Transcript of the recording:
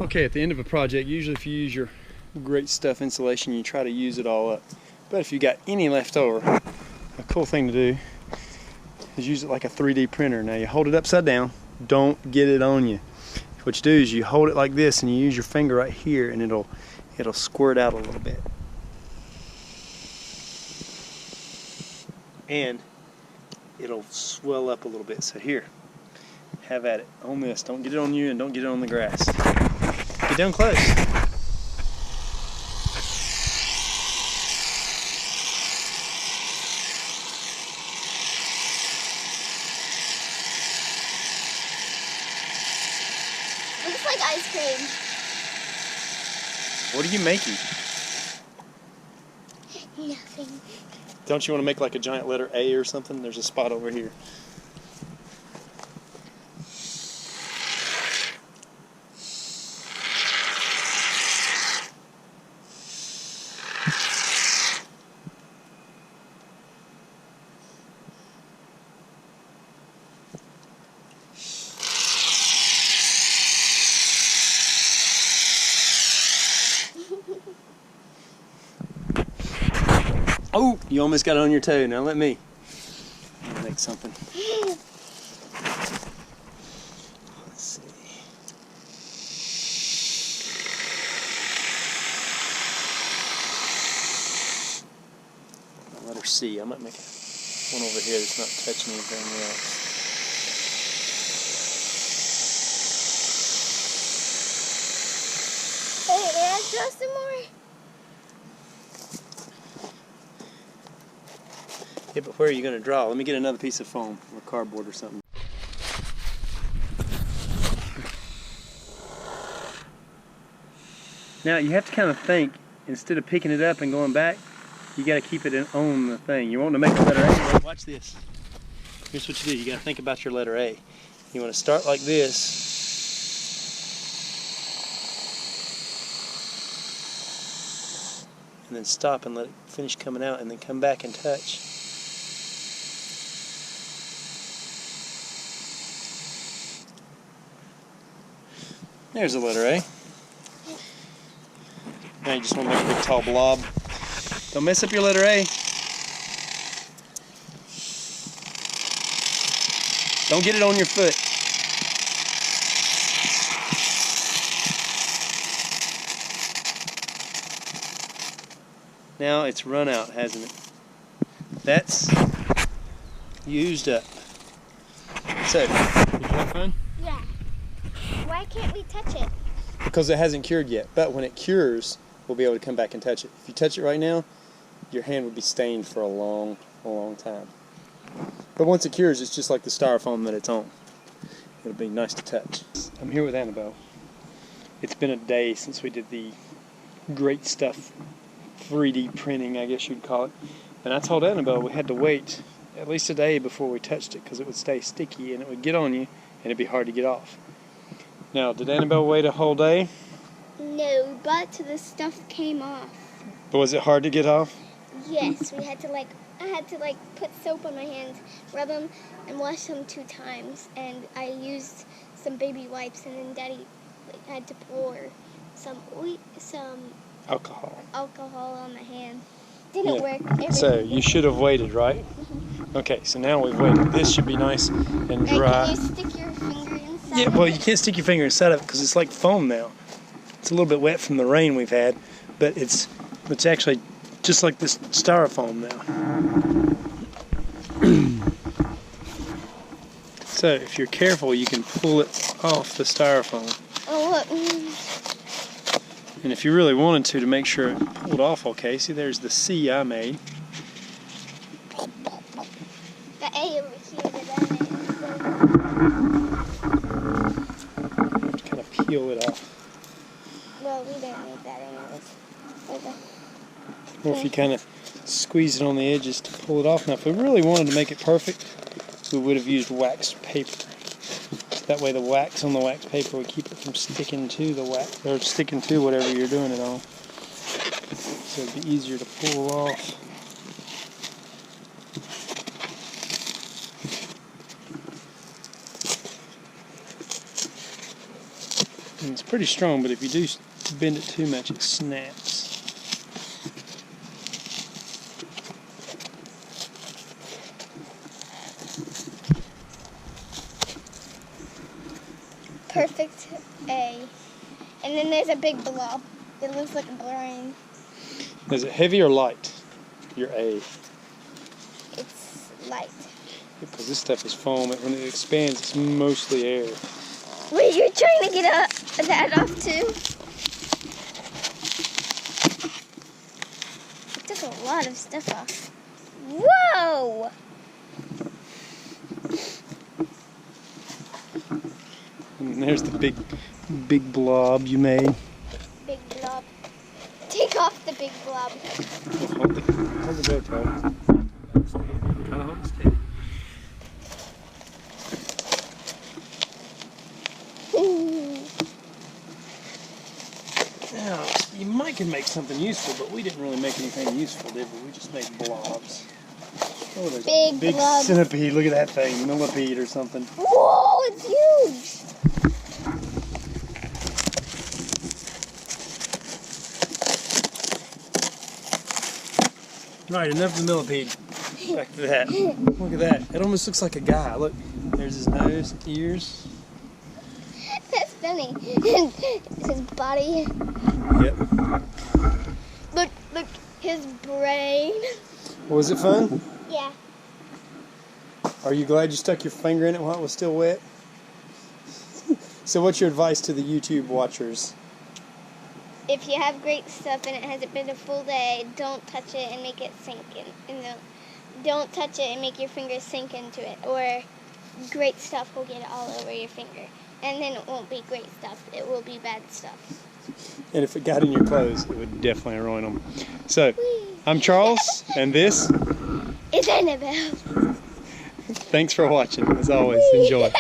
Okay, at the end of a project, usually if you use your great stuff insulation, you try to use it all up. But if you got any left over, a cool thing to do is use it like a 3D printer. Now you hold it upside down, don't get it on you. What you do is you hold it like this and you use your finger right here and it'll squirt out a little bit. And it'll swell up a little bit. So here, have at it on this. Don't get it on you and don't get it on the grass. Get down close. Looks like ice cream. What are you making? Nothing. Don't you want to make like a giant letter A or something? There's a spot over here. Oh, you almost got it on your toe. Now let me make something. Let's see. Letter C. I might make one over here that's not touching anything else. Hey, draw some more. Yeah, but where are you going to draw? Let me get another piece of foam or cardboard or something. Now you have to kind of think, instead of picking it up and going back, you got to keep it on the thing. You want to make a letter A. Watch this. Here's what you do. You got to think about your letter A. You want to start like this. And then stop and let it finish coming out and then come back and touch. There's the letter A. Now you just want to make a big tall blob. Don't mess up your letter A. Don't get it on your foot. Now it's run out, hasn't it? That's used up. So, did you have fun? Yeah. Why can't we touch it? Because it hasn't cured yet. But when it cures, we'll be able to come back and touch it. If you touch it right now, your hand would be stained for a long time. But once it cures, it's just like the styrofoam that it's on. It'll be nice to touch. I'm here with Annabelle. It's been a day since we did the great stuff 3D printing, I guess you'd call it. And I told Annabelle we had to wait at least a day before we touched it because it would stay sticky and it would get on you and it'd be hard to get off. Now, did Annabelle wait a whole day? No, but the stuff came off. But was it hard to get off? Yes, I had to put soap on my hands, rub them, and wash them 2 times. And I used some baby wipes, and then Daddy had to pour some Alcohol on my hand. Didn't work. So you should have waited, right? Okay, so now we've waited. This should be nice and dry. And can you stick your finger inside? Yeah, well, you can't stick your finger inside of it because it's like foam now. It's a little bit wet from the rain we've had, but it's actually just like this styrofoam now. So if you're careful, you can pull it off the styrofoam. Oh, look. And if you really wanted to make sure it pulled off okay, see there's the C I made. The A over here that I made. Kind of peel it off. Well, we didn't need that anyways. Okay. Or if you kind of squeeze it on the edges to pull it off. Now, if we really wanted to make it perfect, we would have used wax paper. That way the wax on the wax paper would keep it from sticking to the wax, or sticking to whatever you're doing it on. So it'd be easier to pull off. And it's pretty pretty strong, but if you do bend it too much, it snaps. Perfect A. And then there's a big blob. It looks like a brain. Is it heavy or light? Your A. It's light. Because this stuff is foam. When it expands, it's mostly air. Wait, you're trying to get that off too? It took a lot of stuff off. Whoa! And there's the big blob you made. Big blob. Take off the big blob. Hold the go tight. Kind of hold it steady. Now, you might can make something useful, but we didn't really make anything useful, did we? We just made blobs. Oh, there's a big blobs. centipede. Look at that thing. Millipede or something. Whoa, it's huge! Right, enough of the millipede. Back to that. Look at that. It almost looks like a guy. Look, there's his nose, ears. That's funny. His body. Yep. Look, his brain. Was it fun? Yeah. Are you glad you stuck your finger in it while it was still wet? So what's your advice to the YouTube watchers? If you have great stuff and it hasn't been a full day, don't touch it and make it sink in. Don't touch it and make your fingers sink into it, or great stuff will get all over your finger. And then it won't be great stuff, it will be bad stuff. And if it got in your clothes, it would definitely ruin them. So, I'm Charles, and this is Annabelle. Thanks for watching. As always, enjoy.